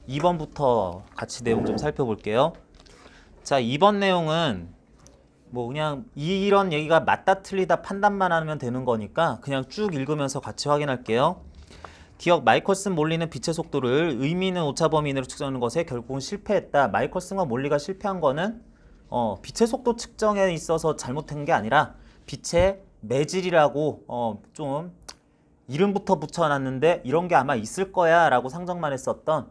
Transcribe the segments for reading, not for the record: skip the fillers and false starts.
2번부터 같이 내용 좀 살펴볼게요. 자, 2번 내용은 뭐 그냥 이런 얘기가 맞다 틀리다 판단만 하면 되는 거니까 그냥 쭉 읽으면서 같이 확인할게요. 기억 마이컬슨 몰리는 빛의 속도를 의미 있는 오차 범위 내로 측정하는 것에 결국은 실패했다. 마이컬슨과 몰리가 실패한 거는 빛의 속도 측정에 있어서 잘못한 게 아니라 빛의 매질이라고 좀 이름부터 붙여놨는데 이런 게 아마 있을 거야 라고 상정만 했었던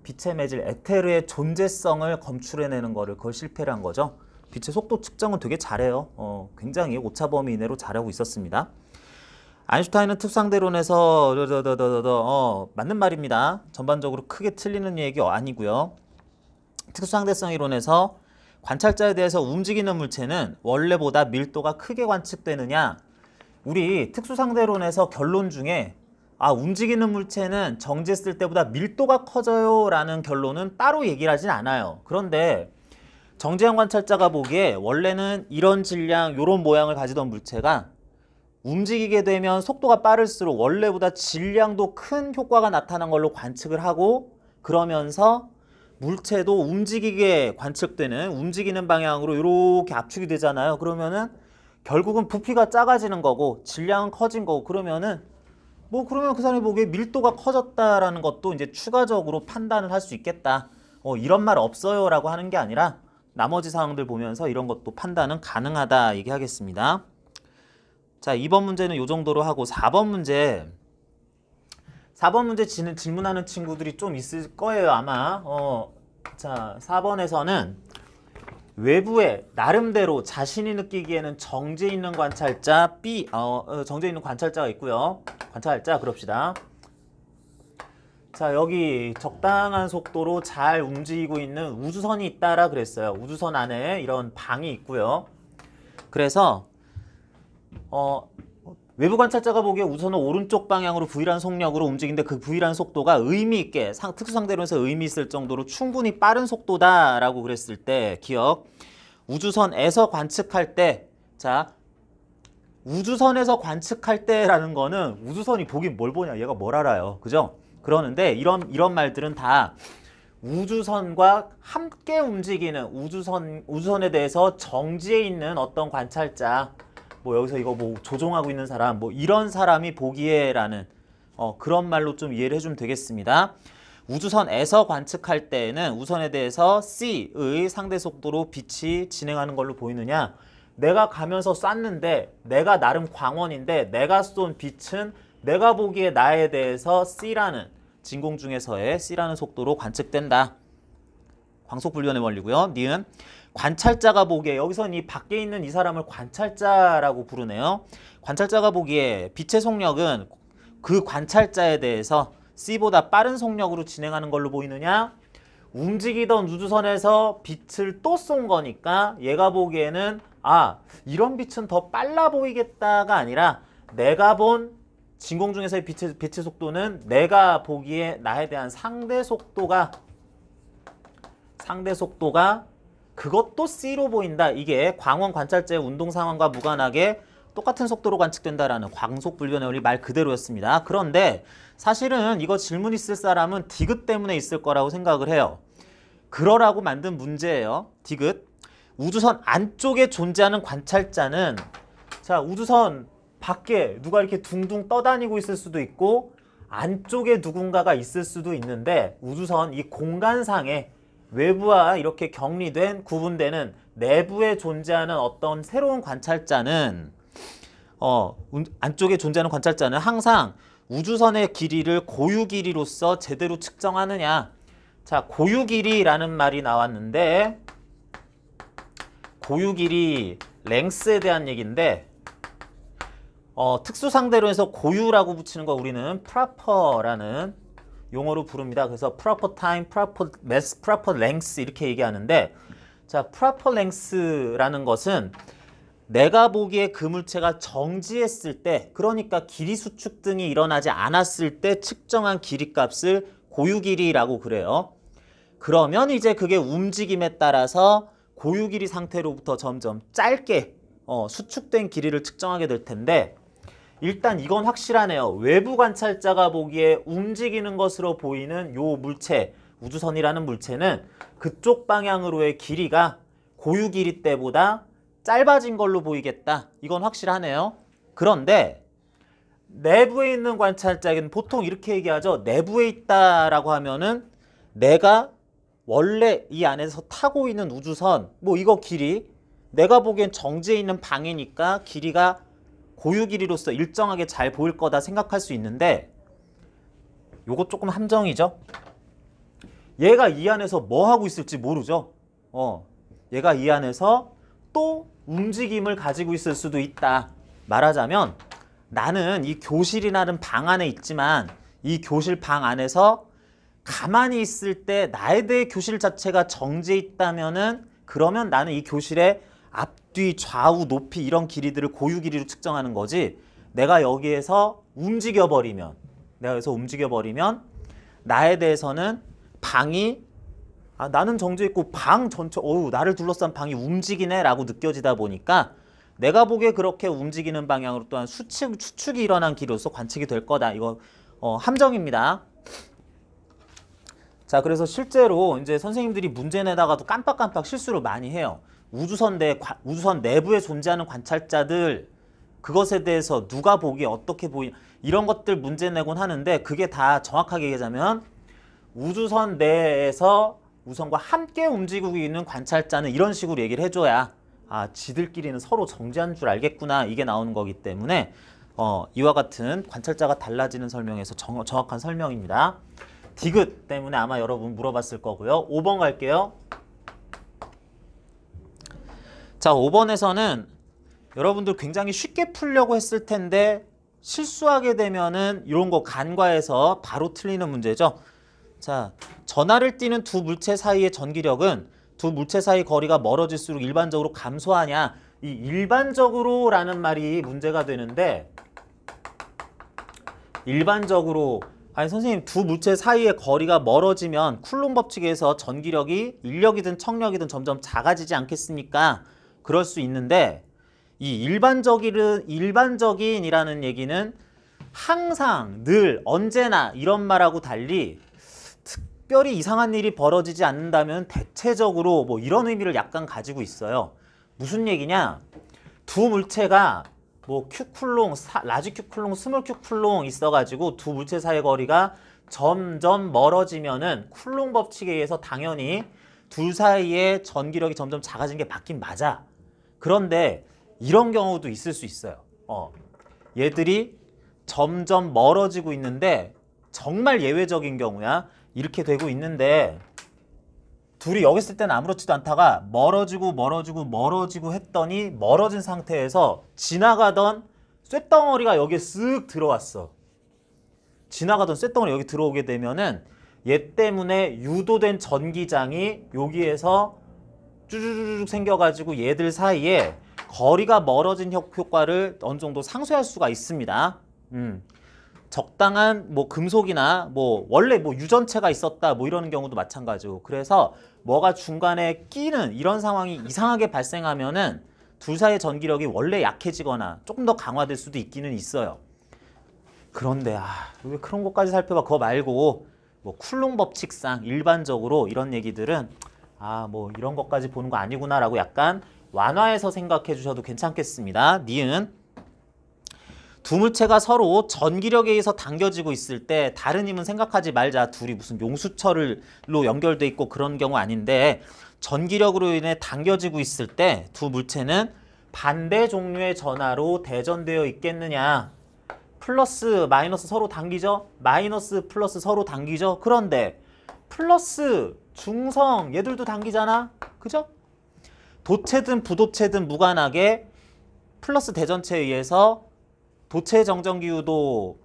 빛의 매질 에테르의 존재성을 검출해내는 거를 그걸 실패를 한 거죠. 빛의 속도 측정은 되게 잘해요. 굉장히 오차 범위 이내로 잘하고 있었습니다. 아인슈타인은 특수상대론에서 맞는 말입니다. 전반적으로 크게 틀리는 얘기 아니고요. 특수상대성 이론에서 관찰자에 대해서 움직이는 물체는 원래보다 밀도가 크게 관측되느냐. 우리 특수상대론에서 결론 중에 움직이는 물체는 정지했을 때보다 밀도가 커져요 라는 결론은 따로 얘기를 하진 않아요. 그런데 정지형 관찰자가 보기에 원래는 이런 질량, 이런 모양을 가지던 물체가 움직이게 되면 속도가 빠를수록 원래보다 질량도 큰 효과가 나타난 걸로 관측을 하고 그러면서 물체도 움직이게 관측되는 움직이는 방향으로 이렇게 압축이 되잖아요. 그러면은 결국은 부피가 작아지는 거고 질량은 커진 거고 그러면 그 사람이 보기에 밀도가 커졌다라는 것도 이제 추가적으로 판단을 할 수 있겠다. 이런 말 없어요 라고 하는 게 아니라 나머지 사항들 보면서 이런 것도 판단은 가능하다 얘기하겠습니다. 자, 2번 문제는 이 정도로 하고 4번 문제 질문하는 친구들이 좀 있을 거예요 아마. 자, 4번에서는 외부에 나름대로 자신이 느끼기에는 정지해 있는 관찰자 B, 정지해 있는 관찰자가 있고요. 관찰자 그럽시다. 자, 여기 적당한 속도로 잘 움직이고 있는 우주선이 있다라 그랬어요. 우주선 안에 이런 방이 있고요. 그래서 외부 관찰자가 보기에 우주선은 오른쪽 방향으로 V라는 속력으로 움직이는데 그 V라는 속도가 의미 있게 특수상대론에서 의미 있을 정도로 충분히 빠른 속도다라고 그랬을 때 기억 우주선에서 관측할 때 자 우주선에서 관측할 때라는 거는 우주선이 보긴 뭘 보냐 얘가 뭘 알아요 그죠? 그러는데 이런 말들은 다 우주선과 함께 움직이는 우주선에 대해서 정지해 있는 어떤 관찰자 뭐 여기서 이거 뭐 조종하고 있는 사람 뭐 이런 사람이 보기에라는 그런 말로 좀 이해를 해주면 되겠습니다. 우주선에서 관측할 때에는 우선에 대해서 C의 상대 속도로 빛이 진행하는 걸로 보이느냐 내가 가면서 쐈는데 내가 나름 광원인데 내가 쏜 빛은 내가 보기에 나에 대해서 C라는 진공 중에서의 C라는 속도로 관측된다. 광속불변의 원리고요. 니은 관찰자가 보기에 여기서는 이 밖에 있는 이 사람을 관찰자라고 부르네요. 관찰자가 보기에 빛의 속력은 그 관찰자에 대해서 C보다 빠른 속력으로 진행하는 걸로 보이느냐 움직이던 우주선에서 빛을 또 쏜 거니까 얘가 보기에는 이런 빛은 더 빨라 보이겠다가 아니라 내가 본 진공 중에서의 빛의 속도는 내가 보기에 나에 대한 상대 속도가 그것도 C로 보인다. 이게 광원 관찰자의 운동 상황과 무관하게 똑같은 속도로 관측된다라는 광속불변의 원리 말 그대로였습니다. 그런데 사실은 이거 질문 있을 사람은 디귿 때문에 있을 거라고 생각을 해요. 그러라고 만든 문제예요. 디귿. 우주선 안쪽에 존재하는 관찰자는 자 우주선 밖에 누가 이렇게 둥둥 떠다니고 있을 수도 있고 안쪽에 누군가가 있을 수도 있는데 우주선 이 공간상에 외부와 이렇게 격리된 구분되는 내부에 존재하는 어떤 새로운 관찰자는 안쪽에 존재하는 관찰자는 항상 우주선의 길이를 고유 길이로서 제대로 측정하느냐. 자, 고유 길이라는 말이 나왔는데 고유 길이 랭스에 대한 얘기인데 특수상대론에서 고유라고 붙이는 거 우리는 proper라는 용어로 부릅니다. 그래서 proper time, proper mass, proper length 이렇게 얘기하는데 자, proper length라는 것은 내가 보기에 그 물체가 정지했을 때 그러니까 길이 수축 등이 일어나지 않았을 때 측정한 길이값을 고유 길이라고 그래요. 그러면 이제 그게 움직임에 따라서 고유 길이 상태로부터 점점 짧게 수축된 길이를 측정하게 될 텐데 일단 이건 확실하네요. 외부 관찰자가 보기에 움직이는 것으로 보이는 요 물체 우주선이라는 물체는 그쪽 방향으로의 길이가 고유 길이 때보다 짧아진 걸로 보이겠다. 이건 확실하네요. 그런데 내부에 있는 관찰자에게는 보통 이렇게 얘기하죠. 내부에 있다라고 하면은 내가 원래 이 안에서 타고 있는 우주선 뭐 이거 길이 내가 보기엔 정지해 있는 방이니까 길이가 고유 길이로서 일정하게 잘 보일 거다 생각할 수 있는데 요거 조금 함정이죠. 얘가 이 안에서 뭐 하고 있을지 모르죠. 얘가 이 안에서 또 움직임을 가지고 있을 수도 있다. 말하자면 나는 이 교실이라는 방 안에 있지만 이 교실 방 안에서 가만히 있을 때 나에 대해 교실 자체가 정지해 있다면은 그러면 나는 이 교실의 앞뒤 좌우 높이 이런 길이들을 고유 길이로 측정하는 거지. 내가 여기에서 움직여버리면 나에 대해서는 방이 나는 정지해 있고 방 전체 나를 둘러싼 방이 움직이네 라고 느껴지다 보니까 내가 보기에 그렇게 움직이는 방향으로 또한 수축이 일어난 길이로서 관측이 될 거다. 이거 함정입니다. 자, 그래서 실제로 이제 선생님들이 문제 내다가도 깜빡깜빡 실수를 많이 해요. 우주선 내부에 존재하는 관찰자들 그것에 대해서 누가 보기에 어떻게 이런 것들 문제 내곤 하는데 그게 다 정확하게 얘기하자면 우주선 내에서 우주선과 함께 움직이고 있는 관찰자는 이런 식으로 얘기를 해줘야 지들끼리는 서로 정지한 줄 알겠구나 이게 나오는 거기 때문에 이와 같은 관찰자가 달라지는 설명에서 정확한 설명입니다. 디귿 때문에 아마 여러분 물어봤을 거고요. 5번 갈게요. 자, 5번에서는 여러분들 굉장히 쉽게 풀려고 했을 텐데 실수하게 되면은 이런 거 간과해서 바로 틀리는 문제죠. 자, 전하를 띠는 두 물체 사이의 전기력은 두 물체 사이 거리가 멀어질수록 일반적으로 감소하냐. 이 일반적으로 라는 말이 문제가 되는데 일반적으로 선생님 두 물체 사이의 거리가 멀어지면 쿨롱 법칙에서 전기력이 인력이든 청력이든 점점 작아지지 않겠습니까? 그럴 수 있는데 이 일반적인이라는 얘기는 항상, 늘, 언제나 이런 말하고 달리 특별히 이상한 일이 벌어지지 않는다면 대체적으로 뭐 이런 의미를 약간 가지고 있어요. 무슨 얘기냐? 두 물체가 뭐 큐쿨롱, 라지 큐쿨롱, 스몰 큐쿨롱 있어가지고 두 물체 사이의 거리가 점점 멀어지면은 쿨롱 법칙에 의해서 당연히 둘 사이의 전기력이 점점 작아지는 게 맞긴 맞아. 그런데 이런 경우도 있을 수 있어요. 얘들이 점점 멀어지고 있는데 정말 예외적인 경우야. 이렇게 되고 있는데 둘이 여기 있을 때는 아무렇지도 않다가 멀어지고 했더니 멀어진 상태에서 지나가던 쇳덩어리가 여기에 쓱 들어왔어. 지나가던 쇳덩어리 여기 들어오게 되면은 얘 때문에 유도된 전기장이 여기에서 쭈쭈쭈 생겨가지고 얘들 사이에 거리가 멀어진 효과를 어느 정도 상쇄할 수가 있습니다. 적당한 뭐 금속이나 뭐 원래 뭐 유전체가 있었다 뭐 이러는 경우도 마찬가지고 그래서 뭐가 중간에 끼는 이런 상황이 이상하게 발생하면은 둘 사이의 전기력이 원래 약해지거나 조금 더 강화될 수도 있기는 있어요. 그런데 왜 그런 것까지 살펴봐. 그거 말고 뭐 쿨롱 법칙상 일반적으로 이런 얘기들은 뭐 이런 것까지 보는 거 아니구나 라고 약간 완화해서 생각해 주셔도 괜찮겠습니다. 니은 두 물체가 서로 전기력에 의해서 당겨지고 있을 때 다른 힘은 생각하지 말자. 둘이 무슨 용수철로 연결돼 있고 그런 경우 아닌데 전기력으로 인해 당겨지고 있을 때 두 물체는 반대 종류의 전하로 대전되어 있겠느냐. 플러스 마이너스 서로 당기죠. 마이너스 플러스 서로 당기죠. 그런데 플러스 중성 얘들도 당기잖아. 그죠? 도체든 부도체든 무관하게 플러스 대전체에 의해서 도체 정전기후도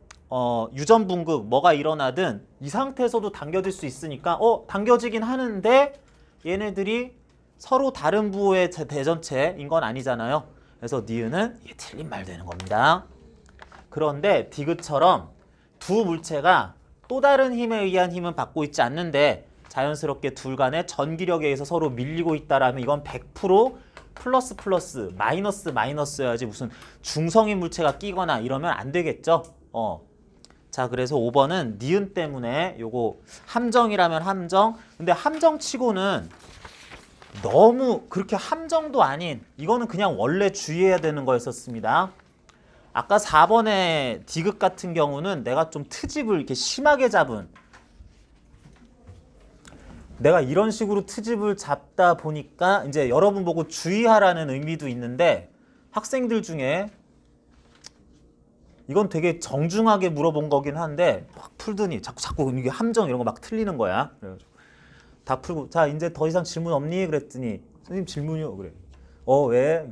유전 분극 뭐가 일어나든 이 상태에서도 당겨질 수 있으니까 당겨지긴 하는데 얘네들이 서로 다른 부호의 대전체인 건 아니잖아요. 그래서 니은은 틀린 말 되는 겁니다. 그런데 디귿처럼 두 물체가 또 다른 힘에 의한 힘은 받고 있지 않는데 자연스럽게 둘 간의 전기력에 의해서 서로 밀리고 있다라면 이건 100% 플러스 플러스 마이너스 마이너스여야지 무슨 중성인 물체가 끼거나 이러면 안 되겠죠. 자, 그래서 5번은 니은 때문에 요거 함정이라면 함정. 근데 함정치고는 너무 그렇게 함정도 아닌, 이거는 그냥 원래 주의해야 되는 거였었습니다. 아까 4번의 디귿 같은 경우는 내가 좀 트집을 이렇게 심하게 잡은, 내가 이런 식으로 트집을 잡다 보니까 이제 여러분 보고 주의하라는 의미도 있는데, 학생들 중에 이건 되게 정중하게 물어본 거긴 한데 막 풀더니 자꾸 이게 함정 이런 거 막 틀리는 거야. 그래가지고 다 풀고, 자 이제 더 이상 질문 없니? 그랬더니 선생님 질문이요. 그래. 왜?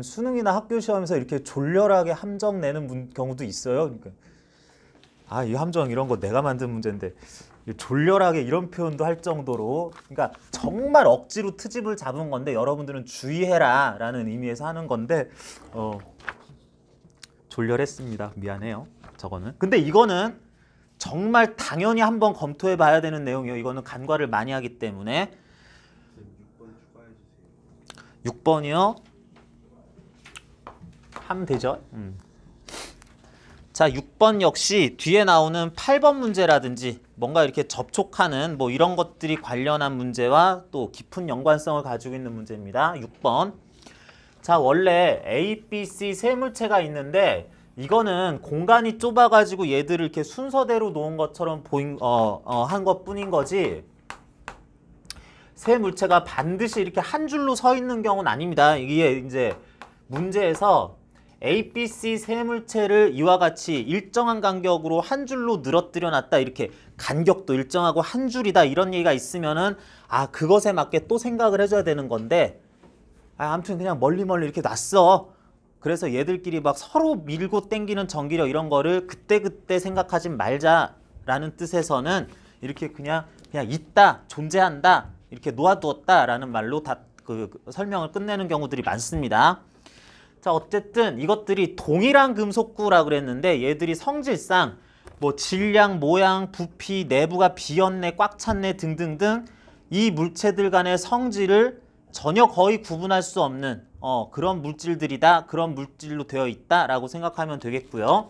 수능이나 학교 시험에서 이렇게 졸렬하게 함정 내는 경우도 있어요. 그러니까 이 함정 이런 거 내가 만든 문제인데 졸렬하게 이런 표현도 할 정도로, 그러니까 정말 억지로 트집을 잡은 건데 여러분들은 주의해라 라는 의미에서 하는 건데 졸렬했습니다. 미안해요. 저거는. 근데 이거는 정말 당연히 한번 검토해 봐야 되는 내용이에요. 이거는 간과를 많이 하기 때문에. 6번이요? 하면 되죠. 자, 6번 역시 뒤에 나오는 8번 문제라든지 뭔가 이렇게 접촉하는 뭐 이런 것들이 관련한 문제와 또 깊은 연관성을 가지고 있는 문제입니다. 6번. 자, 원래 A, B, C 세 물체가 있는데 이거는 공간이 좁아가지고 얘들을 이렇게 순서대로 놓은 것처럼 한 것뿐인 거지, 세 물체가 반드시 이렇게 한 줄로 서 있는 경우는 아닙니다. 이게 이제 문제에서 A, B, C 세 물체를 이와 같이 일정한 간격으로 한 줄로 늘어뜨려 놨다, 이렇게 간격도 일정하고 한 줄이다, 이런 얘기가 있으면은 그것에 맞게 또 생각을 해줘야 되는 건데, 아무튼 그냥 멀리 이렇게 놨어. 그래서 얘들끼리 막 서로 밀고 당기는 전기력 이런 거를 그때그때 생각하지 말자라는 뜻에서는 이렇게 그냥 있다, 존재한다, 이렇게 놓아두었다라는 말로 다 설명을 끝내는 경우들이 많습니다. 자, 어쨌든 이것들이 동일한 금속구라 그랬는데 얘들이 성질상 뭐 질량, 모양, 부피, 내부가 비었네, 꽉 찼네 등등등 이 물체들 간의 성질을 전혀 거의 구분할 수 없는 그런 물질들이다, 그런 물질로 되어 있다라고 생각하면 되겠고요.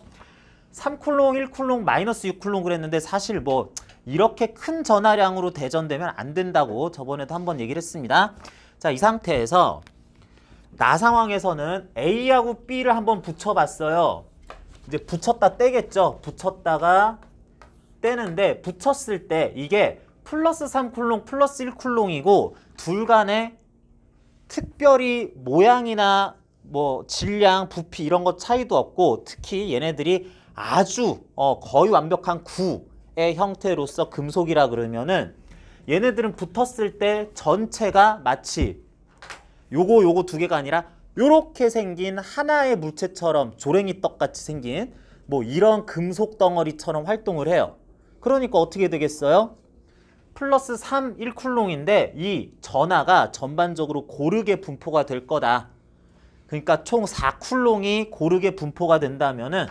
3쿨롱, 1쿨롱, 마이너스 6쿨롱 그랬는데 사실 뭐 이렇게 큰 전하량으로 대전되면 안 된다고 저번에도 한번 얘기를 했습니다. 자, 이 상태에서 나 상황에서는 A하고 B를 한번 붙여봤어요. 이제 붙였다 떼겠죠. 붙였다가 떼는데 붙였을 때 이게 플러스 3쿨롱, 플러스 1쿨롱이고 둘 간에 특별히 모양이나 뭐 질량, 부피 이런 것 차이도 없고, 특히 얘네들이 아주 거의 완벽한 구의 형태로서 금속이라 그러면은 얘네들은 붙었을 때 전체가 마치 요거 두 개가 아니라 요렇게 생긴 하나의 물체처럼 조랭이 떡같이 생긴 뭐 이런 금속 덩어리처럼 활동을 해요. 그러니까 어떻게 되겠어요? 플러스 3, 1쿨롱인데 이 전하가 전반적으로 고르게 분포가 될 거다. 그러니까 총 4쿨롱이 고르게 분포가 된다면은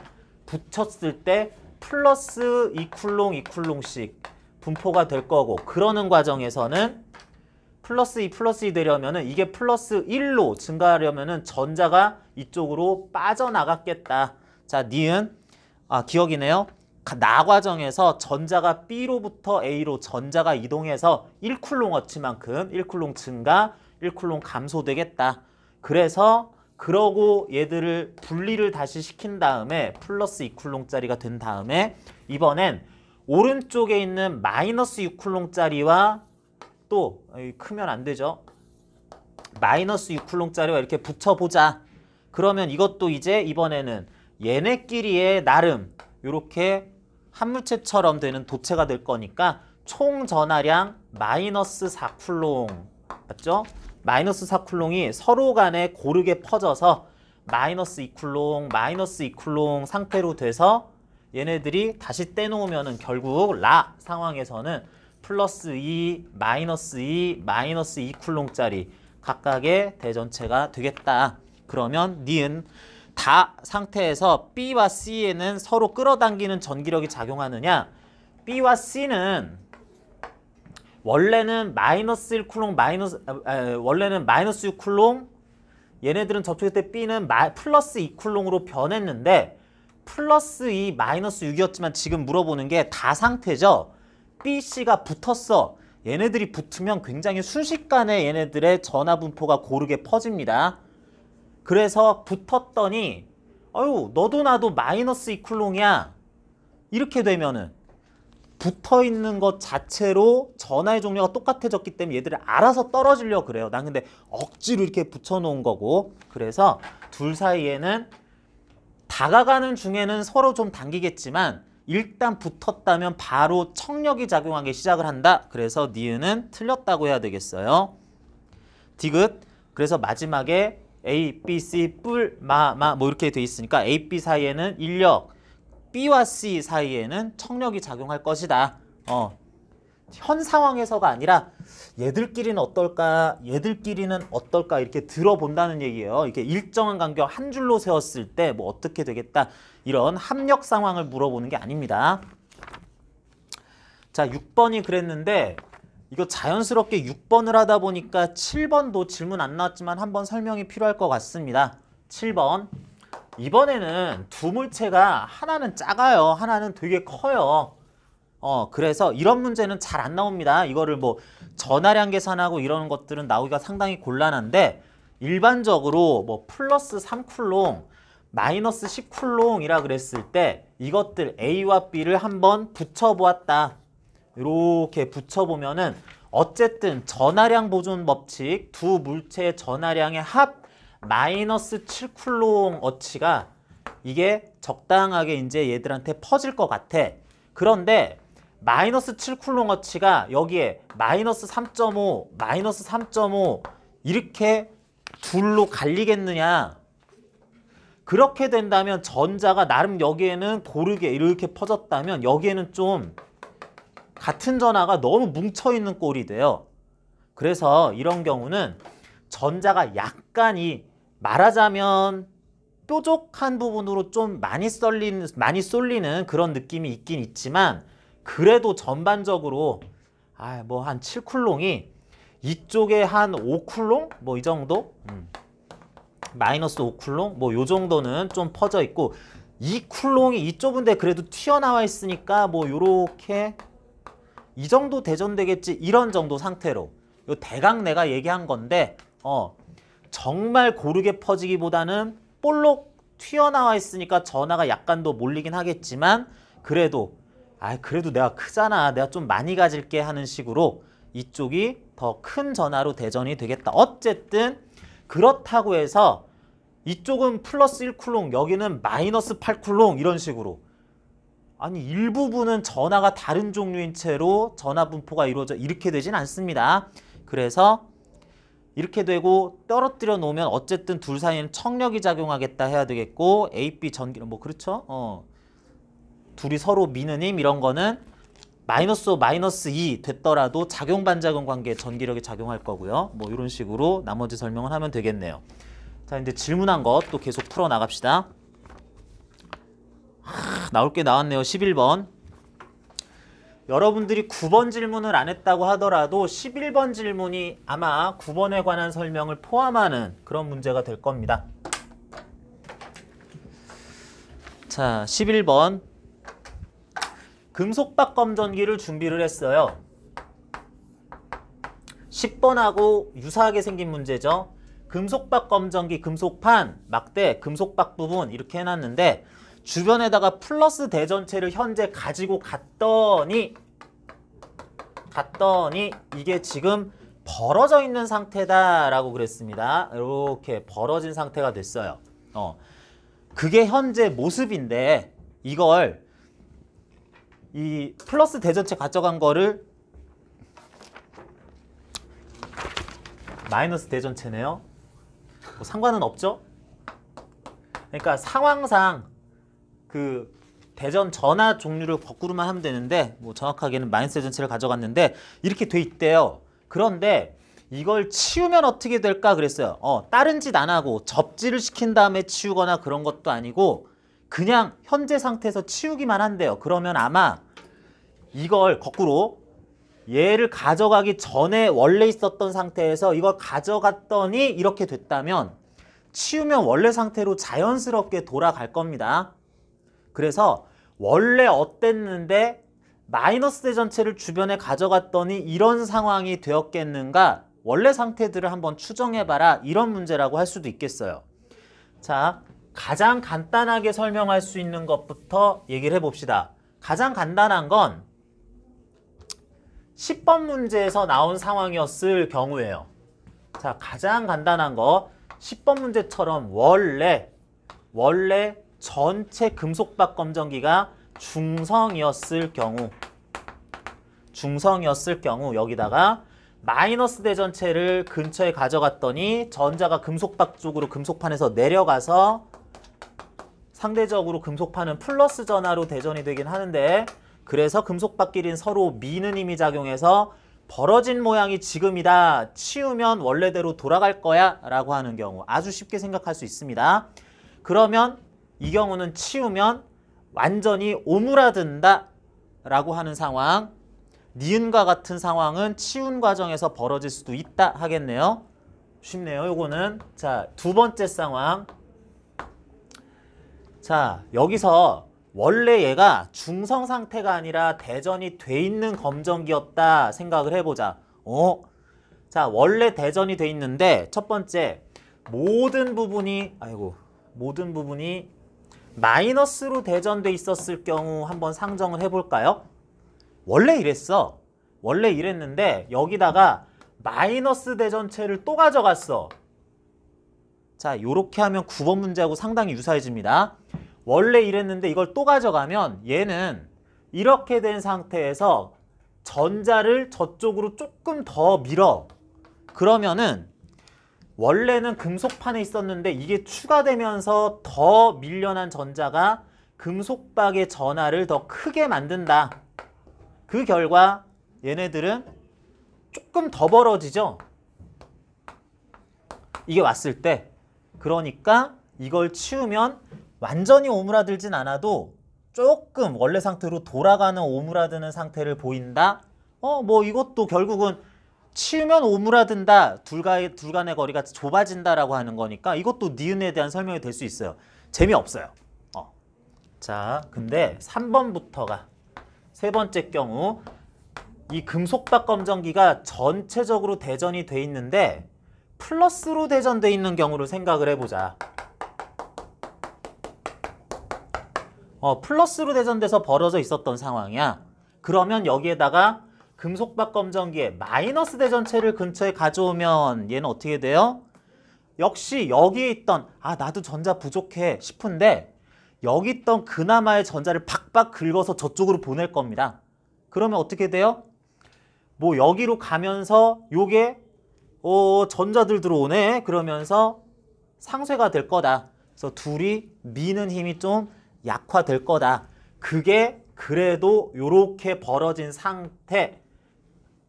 붙였을 때 플러스 2쿨롱, 2쿨롱씩 분포가 될 거고, 그러는 과정에서는 플러스 2, 플러스 2 되려면은 이게 플러스 1로 증가하려면은 전자가 이쪽으로 빠져나갔겠다. 자, 니은 기억이네요. 나 과정에서 전자가 B로부터 A로 전자가 이동해서 1쿨롱어치만큼 1쿨롱 증가, 1쿨롱 감소되겠다. 그래서 그러고 얘들을 분리를 다시 시킨 다음에 플러스 2쿨롱짜리가 된 다음에 이번엔 오른쪽에 있는 마이너스 6쿨롱짜리와 또 크면 안 되죠. 마이너스 6쿨롱짜리와 이렇게 붙여보자. 그러면 이것도 이제 이번에는 얘네끼리의 나름 이렇게 한 물체처럼 되는 도체가 될 거니까 총 전하량 마이너스 4쿨롱 맞죠? 마이너스 4쿨롱이 서로 간에 고르게 퍼져서 마이너스 2쿨롱, 마이너스 2쿨롱 상태로 돼서 얘네들이 다시 떼놓으면은 결국 라 상황에서는 플러스 2, 마이너스 2, 마이너스 2쿨롱짜리 각각의 대전체가 되겠다. 그러면 니은 다 상태에서 B와 C에는 서로 끌어당기는 전기력이 작용하느냐? B와 C는 원래는 마이너스 1쿨롱, 원래는 마이너스 6쿨롱, 얘네들은 접촉했을 때 B는 플러스 2쿨롱으로 변했는데 플러스 2, 마이너스 6이었지만 지금 물어보는 게 다 상태죠. B, C가 붙었어. 얘네들이 붙으면 굉장히 순식간에 얘네들의 전하분포가 고르게 퍼집니다. 그래서 붙었더니 아유 너도 나도 마이너스 2쿨롱이야. 이렇게 되면은 붙어있는 것 자체로 전하의 종류가 똑같아졌기 때문에 얘들이 알아서 떨어지려고 그래요. 난 근데 억지로 이렇게 붙여놓은 거고. 그래서 둘 사이에는 다가가는 중에는 서로 좀 당기겠지만 일단 붙었다면 바로 청력이 작용하기 시작을 한다. 그래서 니은은 틀렸다고 해야 되겠어요. 디귿. 그래서 마지막에 A, B, C, 뿔, 마 뭐 이렇게 돼 있으니까 A, B 사이에는 인력, B와 C 사이에는 청력이 작용할 것이다. 현 상황에서가 아니라 얘들끼리는 어떨까, 얘들끼리는 어떨까 이렇게 들어본다는 얘기예요. 이렇게 일정한 간격 한 줄로 세웠을 때 뭐 어떻게 되겠다 이런 합력 상황을 물어보는 게 아닙니다. 자, 6번이 그랬는데 이거 자연스럽게 6번을 하다 보니까 7번도 질문 안 나왔지만 한번 설명이 필요할 것 같습니다. 7번. 이번에는 두 물체가 하나는 작아요. 하나는 되게 커요. 그래서 이런 문제는 잘 안 나옵니다. 이거를 뭐 전하량 계산하고 이런 것들은 나오기가 상당히 곤란한데 일반적으로 뭐 플러스 3쿨롱, 마이너스 10쿨롱이라 그랬을 때 이것들 A와 B를 한번 붙여보았다. 이렇게 붙여보면은 어쨌든 전하량 보존 법칙 두 물체의 전하량의 합 마이너스 7쿨롱 어치가 이게 적당하게 이제 얘들한테 퍼질 것 같아. 그런데 마이너스 7쿨롱 어치가 여기에 마이너스 3.5, 마이너스 3.5 이렇게 둘로 갈리겠느냐. 그렇게 된다면 전자가 나름 여기에는 고르게 이렇게 퍼졌다면 여기에는 좀 같은 전하가 너무 뭉쳐있는 꼴이 돼요. 그래서 이런 경우는 전자가 약간 말하자면 뾰족한 부분으로 좀 많이 쏠리는 그런 느낌이 있긴 있지만 그래도 전반적으로 뭐 한 7쿨롱이 이쪽에 한 5쿨롱? 뭐 이 정도? 마이너스 5쿨롱? 뭐 요 정도는 좀 퍼져 있고 2쿨롱이 이 좁은데 그래도 튀어나와 있으니까 뭐 요렇게 이 정도 대전되겠지 이런 정도 상태로 요 대강 내가 얘기한 건데 정말 고르게 퍼지기보다는 볼록 튀어나와 있으니까 전하가 약간 더 몰리긴 하겠지만 그래도 내가 크잖아. 내가 좀 많이 가질게 하는 식으로 이쪽이 더 큰 전하로 대전이 되겠다. 어쨌든 그렇다고 해서 이쪽은 플러스 1쿨롱 여기는 마이너스 8쿨롱 이런 식으로 아니 일부분은 전하가 다른 종류인 채로 전하 분포가 이루어져 이렇게 되진 않습니다. 그래서 이렇게 되고 떨어뜨려 놓으면 어쨌든 둘 사이에는 청력이 작용하겠다 해야 되겠고 A, B 전기는 뭐 그렇죠. 둘이 서로 미는 힘 이런 거는 마이너스 5, 마이너스 2 됐더라도 작용 반작용 관계에 전기력이 작용할 거고요. 뭐 이런 식으로 나머지 설명을 하면 되겠네요. 자, 이제 질문한 것 또 계속 풀어 나갑시다. 나올 게 나왔네요. 11번. 여러분들이 9번 질문을 안 했다고 하더라도 11번 질문이 아마 9번에 관한 설명을 포함하는 그런 문제가 될 겁니다. 자, 11번. 금속박 검전기를 준비를 했어요. 10번하고 유사하게 생긴 문제죠. 금속박 검전기, 금속판, 막대, 금속박 부분 이렇게 해놨는데 주변에다가 플러스 대전체를 현재 가지고 갔더니 이게 지금 벌어져 있는 상태다라고 그랬습니다. 이렇게 벌어진 상태가 됐어요. 그게 현재 모습인데 이걸 이 플러스 대전체 가져간 거를 마이너스 대전체네요. 뭐 상관은 없죠? 그러니까 상황상 그 대전 전하 종류를 거꾸로만 하면 되는데 뭐 정확하게는 마이너스 대전체를 가져갔는데 이렇게 돼 있대요. 그런데 이걸 치우면 어떻게 될까 그랬어요. 다른 짓 안 하고 접지를 시킨 다음에 치우거나 그런 것도 아니고 그냥 현재 상태에서 치우기만 한대요. 그러면 아마 이걸 거꾸로 얘를 가져가기 전에 원래 있었던 상태에서 이걸 가져갔더니 이렇게 됐다면 치우면 원래 상태로 자연스럽게 돌아갈 겁니다. 그래서 원래 어땠는데 마이너스 대전체를 주변에 가져갔더니 이런 상황이 되었겠는가? 원래 상태들을 한번 추정해봐라. 이런 문제라고 할 수도 있겠어요. 자, 가장 간단하게 설명할 수 있는 것부터 얘기를 해봅시다. 가장 간단한 건 10번 문제에서 나온 상황이었을 경우예요. 자, 가장 간단한 거 10번 문제처럼 원래 전체 금속박 검정기가 중성이었을 경우 여기다가 마이너스 대전체를 근처에 가져갔더니 전자가 금속박 쪽으로 금속판에서 내려가서 상대적으로 금속판은 플러스 전하로 대전이 되긴 하는데, 그래서 금속박끼리는 서로 미는 힘이 작용해서 벌어진 모양이 지금이다. 치우면 원래대로 돌아갈 거야 라고 하는 경우 아주 쉽게 생각할 수 있습니다. 그러면 이 경우는 치우면 완전히 오므라든다 라고 하는 상황, 니은과 같은 상황은 치운 과정에서 벌어질 수도 있다 하겠네요. 쉽네요. 요거는. 자, 두 번째 상황. 자, 여기서 원래 얘가 중성 상태가 아니라 대전이 돼 있는 검정기였다 생각을 해보자. 자, 원래 대전이 돼 있는데 첫 번째, 모든 부분이 마이너스로 대전돼 있었을 경우 한번 상정을 해볼까요? 원래 이랬어. 원래 이랬는데 여기다가 마이너스 대전체를 또 가져갔어. 자, 요렇게 하면 9번 문제하고 상당히 유사해집니다. 원래 이랬는데 이걸 또 가져가면 얘는 이렇게 된 상태에서 전자를 저쪽으로 조금 더 밀어. 그러면은 원래는 금속판에 있었는데 이게 추가되면서 더 밀려난 전자가 금속박의 전하를 더 크게 만든다. 그 결과 얘네들은 조금 더 벌어지죠. 이게 왔을 때. 그러니까 이걸 치우면 완전히 오므라들진 않아도 조금 원래 상태로 돌아가는 오므라드는 상태를 보인다. 뭐 이것도 결국은 치우면 오므라든다. 둘 간의 거리가 좁아진다라고 하는 거니까 이것도 니은에 대한 설명이 될 수 있어요. 재미없어요. 자, 근데 3번부터가 세 번째 경우, 이 금속박 검정기가 전체적으로 대전이 돼 있는데 플러스로 대전돼 있는 경우를 생각을 해보자. 플러스로 대전돼서 벌어져 있었던 상황이야. 그러면 여기에다가 금속박 검정기에 마이너스 대전체를 근처에 가져오면 얘는 어떻게 돼요? 역시 여기에 있던 나도 전자 부족해 싶은데 여기 있던 그나마의 전자를 박박 긁어서 저쪽으로 보낼 겁니다. 그러면 어떻게 돼요? 뭐 여기로 가면서 요게 전자들 들어오네 그러면서 상쇄가 될 거다. 그래서 둘이 미는 힘이 좀 약화될 거다. 그게 그래도 요렇게 벌어진 상태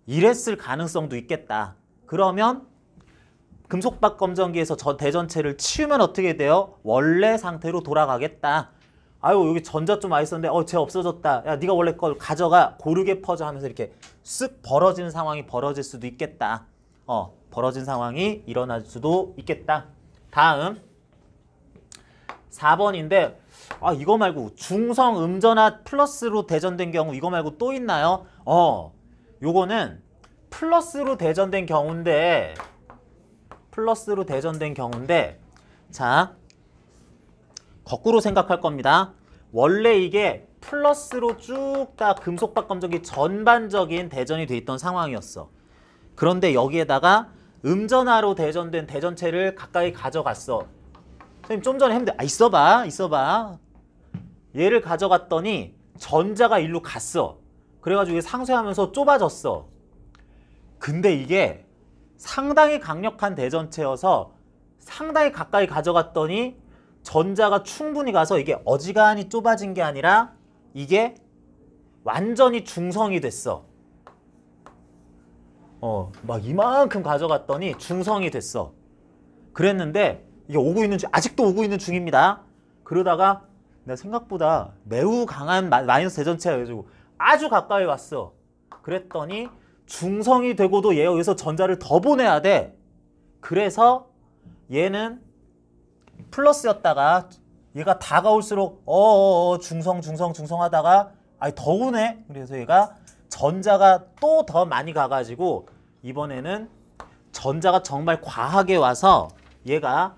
이랬을 가능성도 있겠다. 그러면 금속박 검정기에서 저 대전체를 치우면 어떻게 돼요? 원래 상태로 돌아가겠다. 아유, 여기 전자 좀 많이 있었는데 쟤 없어졌다. 야, 네가 원래 걸 가져가. 고르게 퍼져 하면서 이렇게 쓱 벌어지는 상황이 벌어질 수도 있겠다. 벌어진 상황이 일어날 수도 있겠다. 다음 4번인데 이거 말고 중성 음전하 플러스로 대전된 경우 이거 말고 또 있나요? 요거는 플러스로 대전된 경우인데 자, 거꾸로 생각할 겁니다. 원래 이게 플러스로 쭉 다 금속박 검정기 전반적인 대전이 돼 있던 상황이었어. 그런데 여기에다가 음전하로 대전된 대전체를 가까이 가져갔어. 선생님 좀 전에 했는데 있어봐. 얘를 가져갔더니 전자가 일로 갔어. 그래가지고 이게 상쇄하면서 좁아졌어. 근데 이게 상당히 강력한 대전체여서 상당히 가까이 가져갔더니 전자가 충분히 가서 이게 어지간히 좁아진 게 아니라 이게 완전히 중성이 됐어. 막 이만큼 가져갔더니 중성이 됐어. 그랬는데 이게 아직도 오고 있는 중입니다. 그러다가 내가 생각보다 매우 강한 마이너스 대전체가 가지고 아주 가까이 왔어. 그랬더니 중성이 되고도 얘가 여기서 전자를 더 보내야 돼. 그래서 얘는 플러스였다가 얘가 다가올수록 중성 하다가 더 오네. 그래서 얘가 전자가 또 더 많이 가가지고 이번에는 전자가 정말 과하게 와서 얘가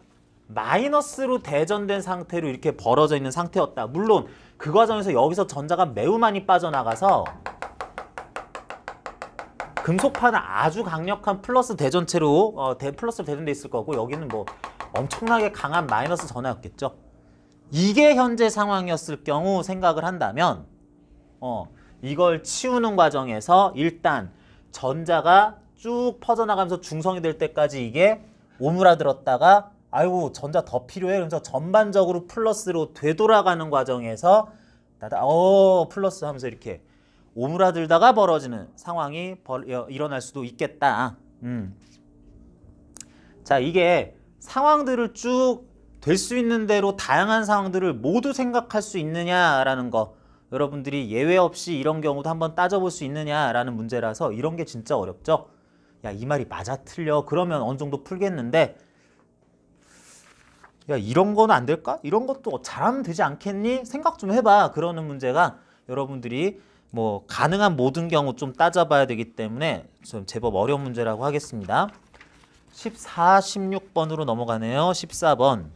마이너스로 대전된 상태로 이렇게 벌어져 있는 상태였다. 물론 그 과정에서 여기서 전자가 매우 많이 빠져나가서 금속판은 아주 강력한 플러스 대전체로 플러스로 대전돼 있을 거고, 여기는 뭐 엄청나게 강한 마이너스 전하였겠죠. 이게 현재 상황이었을 경우 생각을 한다면 이걸 치우는 과정에서 일단 전자가 쭉 퍼져나가면서 중성이 될 때까지 이게 오므라들었다가 아이고 전자 더 필요해. 그래서 전반적으로 플러스로 되돌아가는 과정에서 플러스 하면서 이렇게 오므라들다가 벌어지는 상황이 일어날 수도 있겠다. 자, 이게 상황들을 쭉 될 수 있는 대로 다양한 상황들을 모두 생각할 수 있느냐라는 거, 여러분들이 예외 없이 이런 경우도 한번 따져볼 수 있느냐라는 문제라서 이런 게 진짜 어렵죠. 야, 이 말이 맞아 틀려 그러면 어느 정도 풀겠는데, 야, 이런 거는 안 될까? 이런 것도 잘하면 되지 않겠니? 생각 좀 해봐. 그러는 문제가 여러분들이 뭐 가능한 모든 경우 좀 따져봐야 되기 때문에 좀 제법 어려운 문제라고 하겠습니다. 14, 16번으로 넘어가네요. 14번.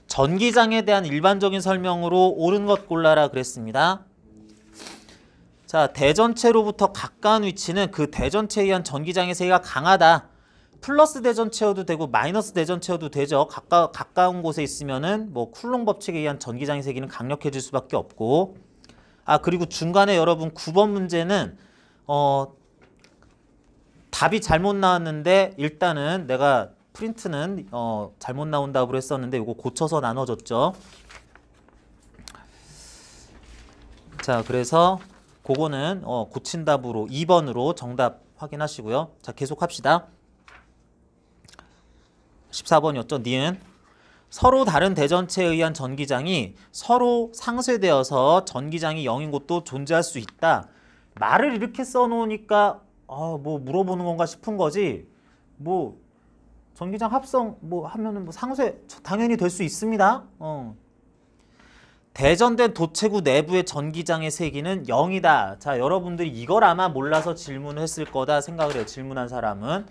전기장에 대한 일반적인 설명으로 옳은 것 골라라 그랬습니다. 자, 대전체로부터 가까운 위치는 그 대전체에 의한 전기장의 세기가 강하다. 플러스 대전체여도 되고 마이너스 대전체여도 되죠. 가까운 곳에 있으면은 뭐 쿨롱 법칙에 의한 전기장의 세기는 강력해질 수밖에 없고, 그리고 중간에 여러분 9번 문제는 답이 잘못 나왔는데 일단은 내가 프린트는 잘못 나온다고 했었는데 이거 고쳐서 나눠줬죠. 자, 그래서 그거는 고친 답으로 2번으로 정답 확인하시고요. 자, 계속 합시다. 14번이었죠. 니은 서로 다른 대전체에 의한 전기장이 서로 상쇄되어서 전기장이 0인 곳도 존재할 수 있다. 말을 이렇게 써놓으니까 뭐 물어보는 건가 싶은 거지. 뭐 전기장 합성 뭐 하면은 뭐 상쇄 당연히 될 수 있습니다. 대전된 도체구 내부의 전기장의 세기는 0이다. 자, 여러분들이 이걸 아마 몰라서 질문을 했을 거다 생각을 해요. 질문한 사람은.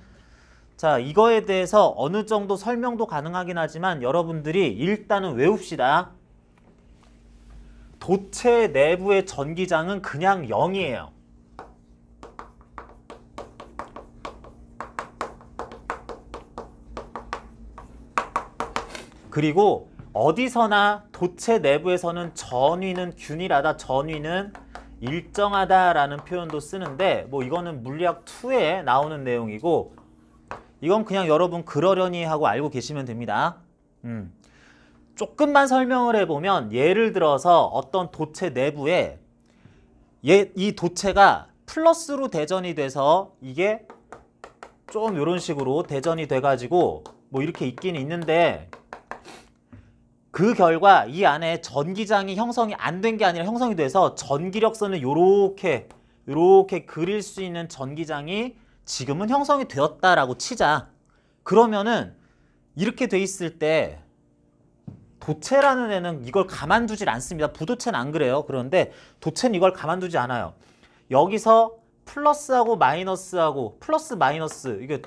자, 이거에 대해서 어느 정도 설명도 가능하긴 하지만 여러분들이 일단은 외웁시다. 도체 내부의 전기장은 그냥 0이에요. 그리고 어디서나 도체 내부에서는 전위는 균일하다, 전위는 일정하다라는 표현도 쓰는데 뭐 이거는 물리학 2에 나오는 내용이고 이건 그냥 여러분 그러려니 하고 알고 계시면 됩니다. 조금만 설명을 해보면 예를 들어서 어떤 도체 내부에 이 도체가 플러스로 대전이 돼서 이게 좀 이런 식으로 대전이 돼가지고 뭐 이렇게 있긴 있는데 그 결과 이 안에 전기장이 형성이 안 된 게 아니라 형성이 돼서 전기력선을 요렇게 그릴 수 있는 전기장이 지금은 형성이 되었다라고 치자. 그러면은 이렇게 돼 있을 때 도체라는 애는 이걸 가만두질 않습니다. 부도체는 안 그래요. 그런데 도체는 이걸 가만두지 않아요. 여기서 플러스하고 마이너스하고 플러스 마이너스 이게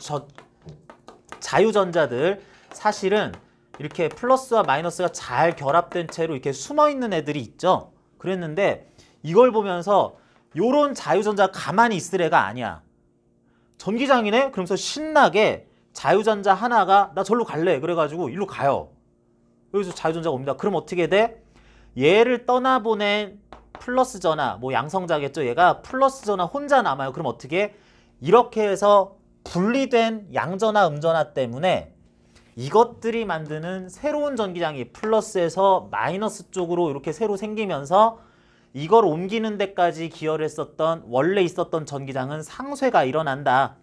자유전자들 사실은 이렇게 플러스와 마이너스가 잘 결합된 채로 이렇게 숨어있는 애들이 있죠. 그랬는데 이걸 보면서 요런 자유전자가 가만히 있을 애가 아니야. 전기장이네? 그러면서 신나게 자유전자 하나가 나 절로 갈래. 그래가지고 일로 가요. 여기서 자유전자가 옵니다. 그럼 어떻게 돼? 얘를 떠나보낸 플러스 전하, 뭐 양성자겠죠. 얘가 플러스 전하 혼자 남아요. 그럼 어떻게? 이렇게 해서 분리된 양전하, 음전하 때문에 이것들이 만드는 새로운 전기장이 플러스에서 마이너스 쪽으로 이렇게 새로 생기면서 이걸 옮기는 데까지 기여를 했었던 원래 있었던 전기장은 상쇄가 일어난다.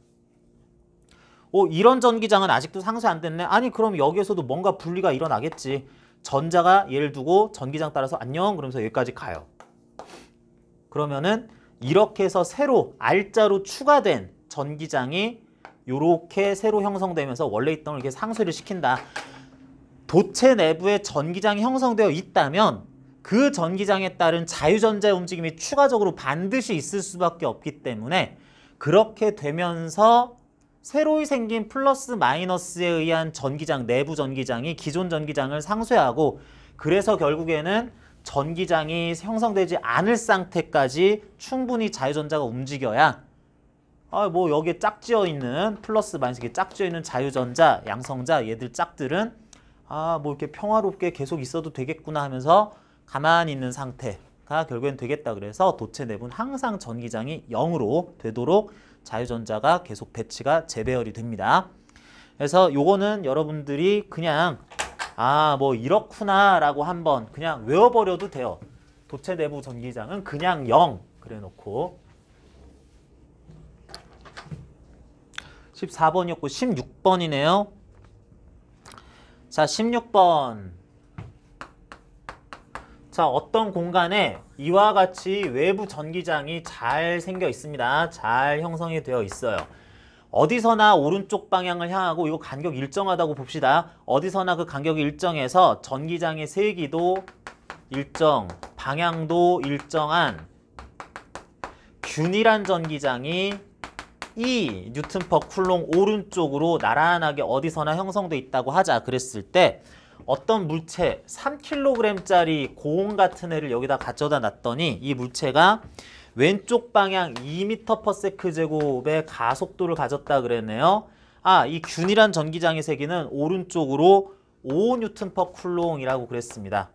이런 전기장은 아직도 상쇄 안 됐네. 아니 그럼 여기에서도 뭔가 분리가 일어나겠지. 전자가 예를 두고 전기장 따라서 안녕 그러면서 여기까지 가요. 그러면은 이렇게 해서 새로 R자로 추가된 전기장이 요렇게 새로 형성되면서 원래 있던 걸 이렇게 상쇄를 시킨다. 도체 내부에 전기장이 형성되어 있다면 그 전기장에 따른 자유전자의 움직임이 추가적으로 반드시 있을 수밖에 없기 때문에 그렇게 되면서 새로이 생긴 플러스 마이너스에 의한 전기장, 내부 전기장이 기존 전기장을 상쇄하고 그래서 결국에는 전기장이 형성되지 않을 상태까지 충분히 자유전자가 움직여야 뭐 여기에 짝지어 있는 플러스 마이너스 이렇게 짝지어 있는 자유전자, 양성자 얘들 짝들은 뭐 이렇게 평화롭게 계속 있어도 되겠구나 하면서 가만히 있는 상태가 결국엔 되겠다. 그래서 도체 내부는 항상 전기장이 0으로 되도록 자유전자가 계속 배치가 재배열이 됩니다. 그래서 요거는 여러분들이 그냥 뭐 이렇구나 라고 한번 그냥 외워버려도 돼요. 도체 내부 전기장은 그냥 0 그래 놓고 14번이었고 16번이네요. 자, 16번. 자, 어떤 공간에 이와 같이 외부 전기장이 잘 생겨 있습니다. 잘 형성이 되어 있어요. 어디서나 오른쪽 방향을 향하고 이거 간격 일정하다고 봅시다. 어디서나 그 간격이 일정해서 전기장의 세기도 일정, 방향도 일정한 균일한 전기장이 2 뉴턴 퍼 쿨롱 오른쪽으로 나란하게 어디서나 형성돼 있다고 하자. 그랬을 때 어떤 물체 3kg짜리 고온 같은 애를 여기다 가져다 놨더니 이 물체가 왼쪽 방향 2m/s 제곱의 가속도를 가졌다 그랬네요. 이 균일한 전기장의 세기는 오른쪽으로 5 뉴턴 퍼 쿨롱이라고 그랬습니다.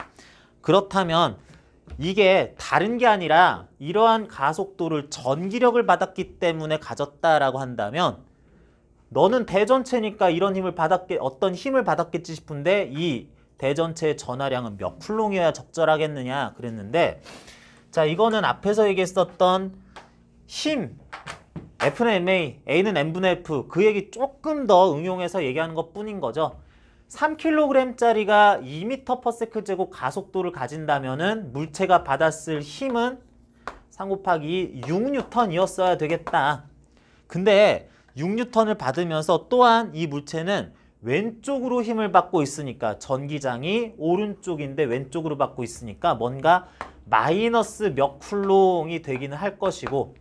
그렇다면 이게 다른 게 아니라 이러한 가속도를 전기력을 받았기 때문에 가졌다라고 한다면 너는 대전체니까 이런 힘을 어떤 힘을 받았겠지 싶은데 이 대전체의 전하량은 몇 쿨롱이어야 적절하겠느냐 그랬는데 자, 이거는 앞에서 얘기했었던 힘 F는 ma, A는 n분의 F 그 얘기 조금 더 응용해서 얘기하는 것 뿐인 거죠. 3kg짜리가 2m/s 제곱 가속도를 가진다면은 물체가 받았을 힘은 3 곱하기 6N이었어야 되겠다. 근데 6N을 받으면서 또한 이 물체는 왼쪽으로 힘을 받고 있으니까 전기장이 오른쪽인데 왼쪽으로 받고 있으니까 뭔가 마이너스 몇 쿨롱이 되기는 할 것이고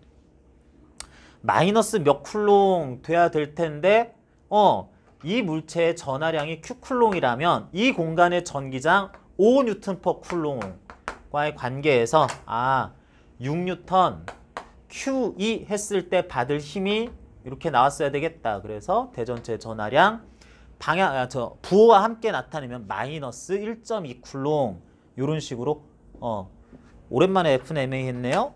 마이너스 몇 쿨롱 돼야 될 텐데 이 물체의 전하량이 Q쿨롱이라면 이 공간의 전기장 5 뉴턴 퍼 쿨롱과의 관계에서 6뉴턴 Q2 했을 때 받을 힘이 이렇게 나왔어야 되겠다. 그래서 대전체 전하량 부호와 함께 나타내면 마이너스 1.2 쿨롱 이런 식으로 오랜만에 FNMA 했네요.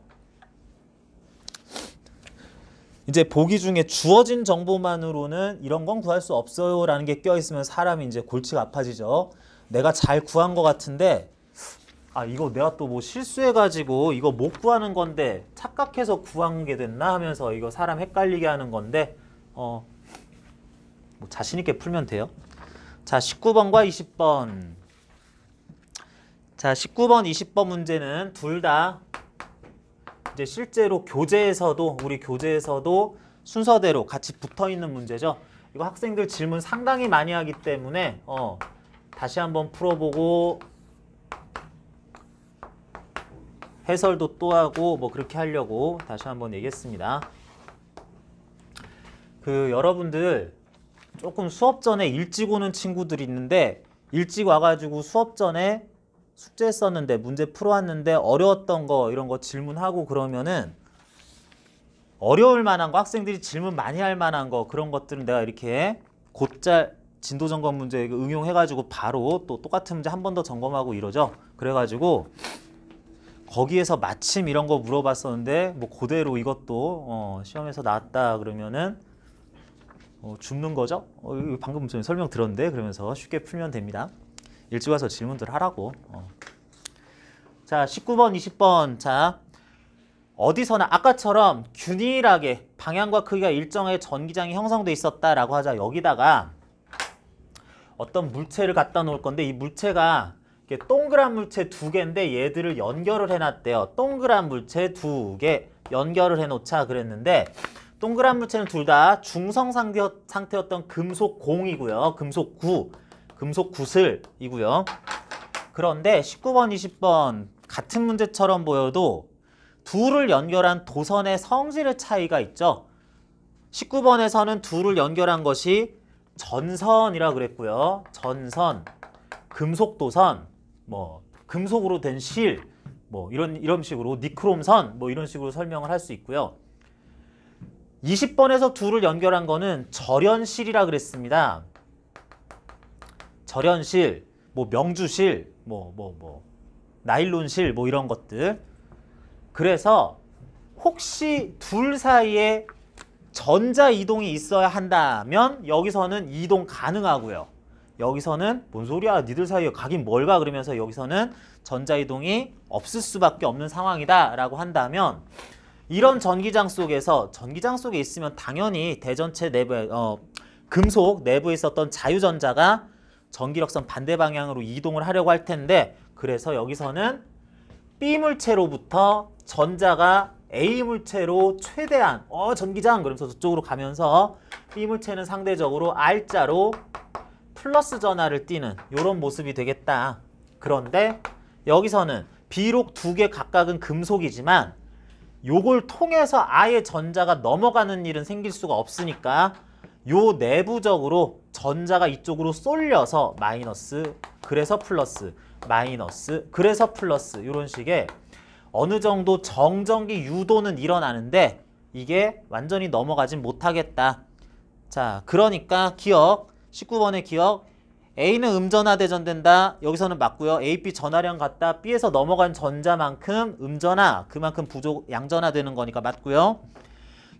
이제 보기 중에 주어진 정보만으로는 이런 건 구할 수 없어요 라는 게 껴있으면 사람이 이제 골치가 아파지죠. 내가 잘 구한 것 같은데 이거 내가 또 뭐 실수해가지고 이거 못 구하는 건데 착각해서 구한 게 됐나 하면서 이거 사람 헷갈리게 하는 건데 뭐 자신 있게 풀면 돼요. 자, 19번과 20번. 자, 19번, 20번 문제는 둘 다 이제 실제로 우리 교재에서도 순서대로 같이 붙어 있는 문제죠. 이거 학생들 질문 상당히 많이 하기 때문에 다시 한번 풀어보고 해설도 또 하고 뭐 그렇게 하려고 다시 한번 얘기했습니다. 여러분들 조금 수업 전에 일찍 오는 친구들이 있는데 일찍 와가지고 수업 전에 숙제 했었는데 문제 풀어왔는데 어려웠던 거 이런 거 질문하고 그러면은 어려울 만한 거 학생들이 질문 많이 할 만한 거 그런 것들은 내가 이렇게 곧잘 진도 점검 문제 응용해가지고 바로 또 똑같은 문제 한 번 더 점검하고 이러죠. 그래가지고 거기에서 마침 이런 거 물어봤었는데 뭐 그대로 이것도 시험에서 나왔다 그러면은 죽는 거죠. 방금 좀 설명 들었는데 그러면서 쉽게 풀면 됩니다. 일찍 와서 질문들 하라고. 자, 19번, 20번. 자, 어디서나 아까처럼 균일하게 방향과 크기가 일정하게 전기장이 형성돼 있었다라고 하자. 여기다가 어떤 물체를 갖다 놓을 건데 이 물체가 동그란 물체 2개인데 얘들을 연결을 해놨대요. 동그란 물체 2개 연결을 해놓자 그랬는데 동그란 물체는 둘 다 중성 상태였던 금속 공이고요. 금속 구. 금속 구슬이고요. 그런데 19번, 20번 같은 문제처럼 보여도 둘을 연결한 도선의 성질의 차이가 있죠. 19번에서는 둘을 연결한 것이 전선이라 그랬고요. 전선, 금속도선, 뭐 금속으로 된 실, 뭐 이런 식으로 니크롬선, 뭐 이런 식으로 설명을 할 수 있고요. 20번에서 둘을 연결한 거는 절연실이라 그랬습니다. 절연실, 뭐 명주실, 나일론실, 뭐 이런 것들. 그래서 혹시 둘 사이에 전자 이동이 있어야 한다면 여기서는 이동 가능하고요. 여기서는 뭔 소리야? 니들 사이에 가긴 뭘 가? 그러면서 여기서는 전자 이동이 없을 수밖에 없는 상황이다 라고 한다면 이런 전기장 속에서 전기장 속에 있으면 당연히 대전체 내부에 금속 내부에 있었던 자유전자가 전기력선 반대 방향으로 이동을 하려고 할 텐데 그래서 여기서는 B물체로부터 전자가 A물체로 최대한 전기장 그러면서 저쪽으로 가면서 B물체는 상대적으로 R자로 플러스 전하를 띠는 이런 모습이 되겠다. 그런데 여기서는 비록 두 개 각각은 금속이지만 요걸 통해서 아예 전자가 넘어가는 일은 생길 수가 없으니까 요 내부적으로 전자가 이쪽으로 쏠려서 마이너스, 그래서 플러스, 마이너스, 그래서 플러스 이런 식의 어느 정도 정전기 유도는 일어나는데 이게 완전히 넘어가진 못하겠다. 자, 그러니까 기억, 19번의 기억, A는 음전하 대전된다. 여기서는 맞고요. A, B 전하량 같다. B에서 넘어간 전자만큼 음전하, 그만큼 부족, 양전하 되는 거니까 맞고요.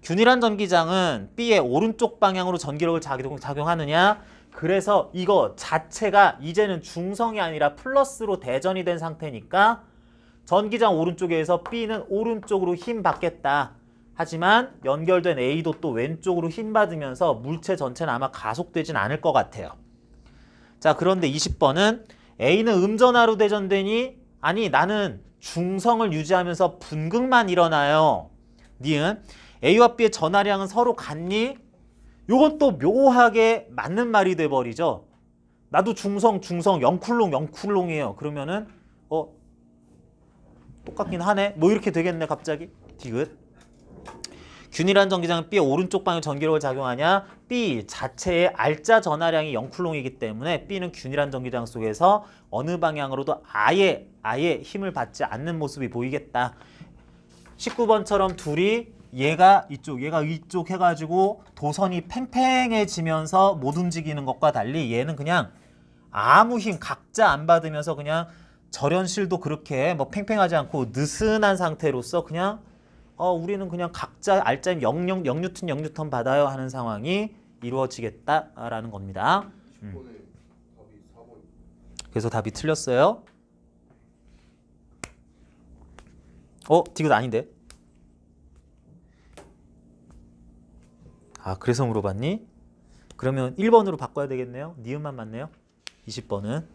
균일한 전기장은 B의 오른쪽 방향으로 전기력을 작용하느냐? 그래서 이거 자체가 이제는 중성이 아니라 플러스로 대전이 된 상태니까 전기장 오른쪽에서 B는 오른쪽으로 힘 받겠다. 하지만 연결된 A도 또 왼쪽으로 힘 받으면서 물체 전체는 아마 가속되진 않을 것 같아요. 자, 그런데 20번은 A는 음전하로 대전되니 아니 나는 중성을 유지하면서 분극만 일어나요. 니은 A와 B의 전하량은 서로 같니? 요건 또 묘하게 맞는 말이 돼버리죠. 나도 중성, 영쿨롱이에요. 그러면은 똑같긴 하네. 뭐 이렇게 되겠네 갑자기. 디귿. 균일한 전기장은 B의 오른쪽 방향 전기력을 작용하냐? B 자체의 R자 전하량이 0쿨롱이기 때문에 B는 균일한 전기장 속에서 어느 방향으로도 아예 힘을 받지 않는 모습이 보이겠다. 19번처럼 둘이 얘가 이쪽 해가지고 도선이 팽팽해지면서 못 움직이는 것과 달리 얘는 그냥 아무 힘 각자 안 받으면서 그냥 절연실도 그렇게 뭐 팽팽하지 않고 느슨한 상태로서 그냥 우리는 그냥 각자 R자임 0뉴턴 받아요 하는 상황이 이루어지겠다라는 겁니다. 그래서 답이 틀렸어요. 디귿 아닌데? 아, 그래서 물어봤니? 그러면 1번으로 바꿔야 되겠네요. 니은만 맞네요. 20번은.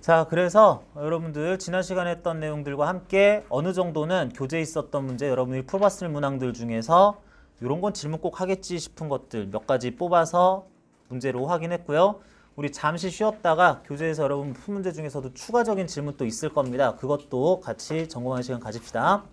자, 그래서 여러분들 지난 시간에 했던 내용들과 함께 어느 정도는 교재에 있었던 문제 여러분들이 풀어봤을 문항들 중에서 이런 건 질문 꼭 하겠지 싶은 것들 몇 가지 뽑아서 문제로 확인했고요. 우리 잠시 쉬었다가 교재에서 여러분 푼 문제 중에서도 추가적인 질문 또 있을 겁니다. 그것도 같이 점검하는 시간 가집시다.